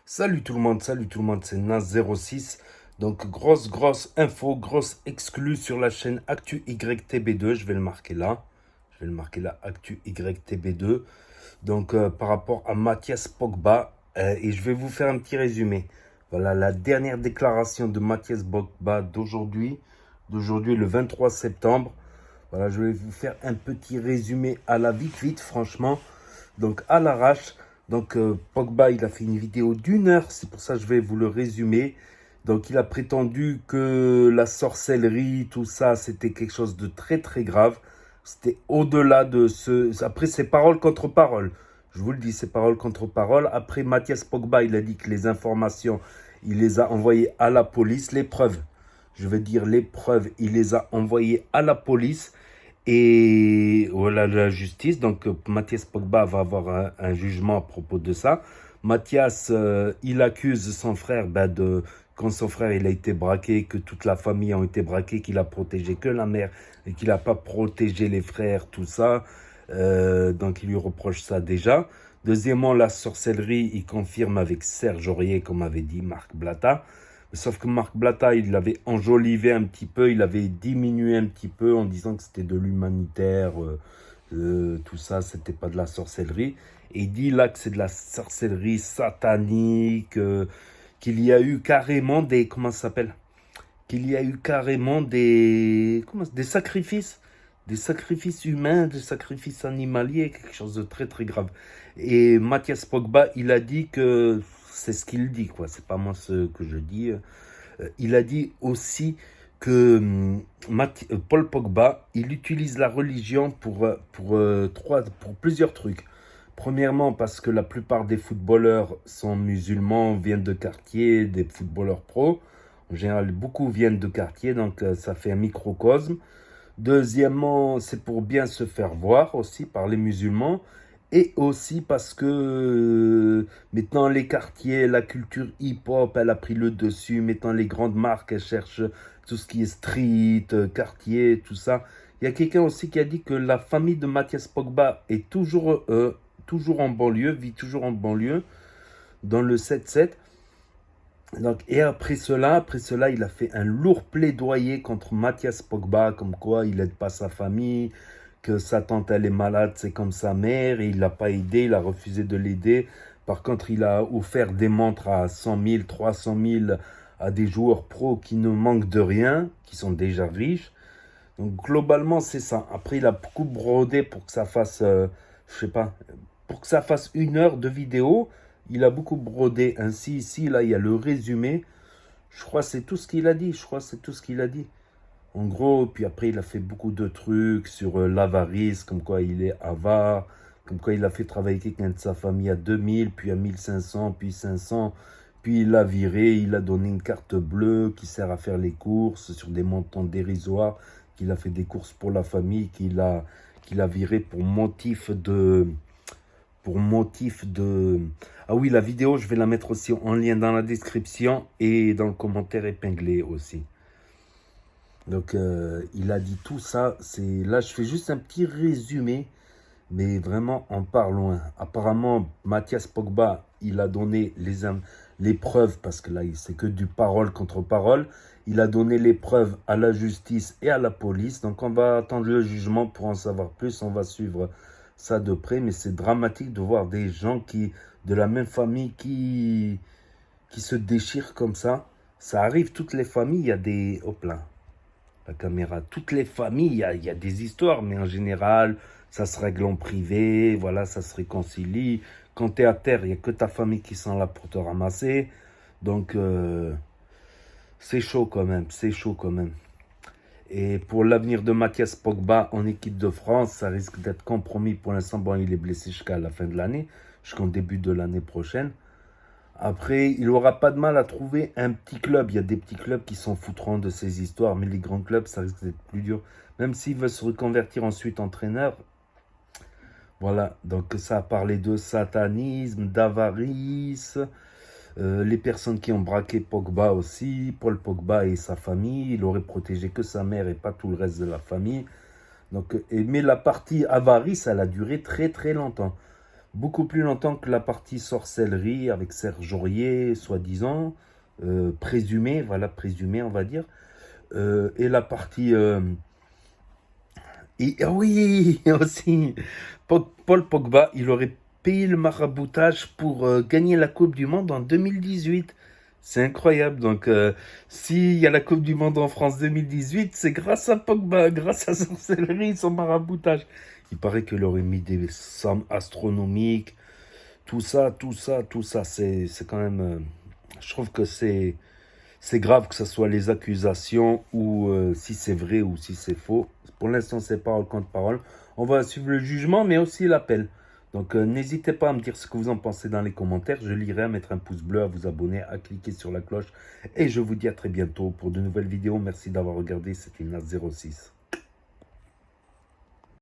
Salut tout le monde, c'est Nas06. Donc grosse info, grosse exclue sur la chaîne Actu YTB2, je vais le marquer là. Je vais le marquer là, Actu YTB2. Donc par rapport à Mathias Pogba, et je vais vous faire un petit résumé. Voilà la dernière déclaration de Mathias Pogba d'aujourd'hui le 23 septembre. Voilà, je vais vous faire un petit résumé à la vite, franchement. Donc, à l'arrache. Donc, Pogba, il a fait une vidéo d'1 heure. C'est pour ça que je vais vous le résumer. Donc, il a prétendu que la sorcellerie, tout ça, c'était quelque chose de très grave. C'était au-delà de ce... Après, c'est parole contre parole. Je vous le dis, c'est parole contre parole. Après, Mathias Pogba, il a dit que les informations, il les a envoyées à la police. Les preuves, je veux dire les preuves, il les a envoyées à la police. Et voilà la justice. Donc, Mathias Pogba va avoir un jugement à propos de ça. Mathias, il accuse son frère quand son frère il a été braqué, que toute la famille a été braquée, qu'il a protégé que la mère et qu'il n'a pas protégé les frères, tout ça. Donc, il lui reproche ça déjà. Deuxièmement, la sorcellerie, il confirme avec Serge Aurier, comme avait dit Marc Blatta. Sauf que Marc Blatta, il l'avait enjolivé un petit peu, il avait diminué un petit peu en disant que c'était de l'humanitaire, tout ça, c'était pas de la sorcellerie. Et il dit là que c'est de la sorcellerie satanique, qu'il y a eu carrément des, comment ça s'appelle? Qu'il y a eu carrément des sacrifices humains, des sacrifices animaliers, quelque chose de très grave. Et Mathias Pogba, il a dit que c'est ce qu'il dit, quoi. C'est pas moi ce que je dis. Il a dit aussi que Paul Pogba, il utilise la religion pour plusieurs trucs. Premièrement, parce que la plupart des footballeurs sont musulmans, viennent de quartier, des footballeurs pros. En général, beaucoup viennent de quartier, donc ça fait un microcosme. Deuxièmement, c'est pour bien se faire voir aussi par les musulmans. Et aussi parce que maintenant les quartiers, la culture hip-hop, elle a pris le dessus. Maintenant les grandes marques, elles cherchent tout ce qui est street, quartier, tout ça. Il y a quelqu'un aussi qui a dit que la famille de Mathias Pogba est toujours en banlieue, vit toujours en banlieue, dans le 7-7. Donc, et après cela, il a fait un lourd plaidoyer contre Mathias Pogba, comme quoi il n'aide pas sa famille, que sa tante elle est malade, c'est comme sa mère, et il l'a pas aidé, il a refusé de l'aider. Par contre, il a offert des montres à 100 000, 300 000 à des joueurs pros qui ne manquent de rien, qui sont déjà riches. Donc globalement, c'est ça. Après, il a beaucoup brodé pour que ça fasse, je sais pas, pour que ça fasse 1 heure de vidéo. Il a beaucoup brodé ainsi, ici, là, il y a le résumé. Je crois que c'est tout ce qu'il a dit. Je crois que c'est tout ce qu'il a dit. En gros, puis après, il a fait beaucoup de trucs sur l'avarice, comme quoi il est avare, comme quoi il a fait travailler quelqu'un de sa famille à 2000, puis à 1500, puis 500, puis il l'a viré, il a donné une carte bleue qui sert à faire les courses sur des montants dérisoires, qu'il a fait des courses pour la famille, qu'il a viré pour motif de... Ah oui, la vidéo, je vais la mettre aussi en lien dans la description et dans le commentaire épinglé aussi. Donc, il a dit tout ça. Là, je fais juste un petit résumé, mais vraiment, on part loin. Apparemment, Mathias Pogba, il a donné les preuves, parce que là, c'est que du parole contre parole. Il a donné les preuves à la justice et à la police. Donc, on va attendre le jugement pour en savoir plus. On va suivre ça de près, mais c'est dramatique de voir des gens de la même famille qui se déchirent comme ça. Ça arrive, toutes les familles, il y a des... Hop là, la caméra. Toutes les familles, il y a des histoires, mais en général, ça se règle en privé, voilà, ça se réconcilie. Quand tu es à terre, il n'y a que ta famille qui sont là pour te ramasser. Donc, c'est chaud quand même, c'est chaud quand même. Et pour l'avenir de Mathias Pogba en équipe de France, ça risque d'être compromis pour l'instant. Bon, il est blessé jusqu'à la fin de l'année, jusqu'au début de l'année prochaine. Après, il n'aura pas de mal à trouver un petit club. Il y a des petits clubs qui s'en foutront de ces histoires, mais les grands clubs, ça risque d'être plus dur. Même s'il veut se reconvertir ensuite entraîneur. Voilà, donc ça a parlé de satanisme, d'avarice, les personnes qui ont braqué Pogba aussi, Paul Pogba et sa famille. Il aurait protégé que sa mère et pas tout le reste de la famille. Donc, mais la partie avarice, elle a duré très longtemps. beaucoup plus longtemps que la partie sorcellerie avec Serge Aurier, soi-disant, présumé, voilà, présumé, on va dire. Et la partie... ah oui, aussi, Paul Pogba, il aurait payé le maraboutage pour gagner la Coupe du Monde en 2018. C'est incroyable. Donc, s'il y a la Coupe du Monde en France 2018, c'est grâce à Pogba, grâce à sorcellerie, son maraboutage. Il paraît qu'il aurait mis des sommes astronomiques. Tout ça, tout ça, tout ça, c'est quand même... je trouve que c'est grave que ce soit les accusations ou si c'est vrai ou si c'est faux. Pour l'instant, c'est parole contre parole. On va suivre le jugement, mais aussi l'appel. Donc, n'hésitez pas à me dire ce que vous en pensez dans les commentaires. Je lirai, à mettre un pouce bleu, à vous abonner, à cliquer sur la cloche. Et je vous dis à très bientôt pour de nouvelles vidéos. Merci d'avoir regardé. C'était Nas06.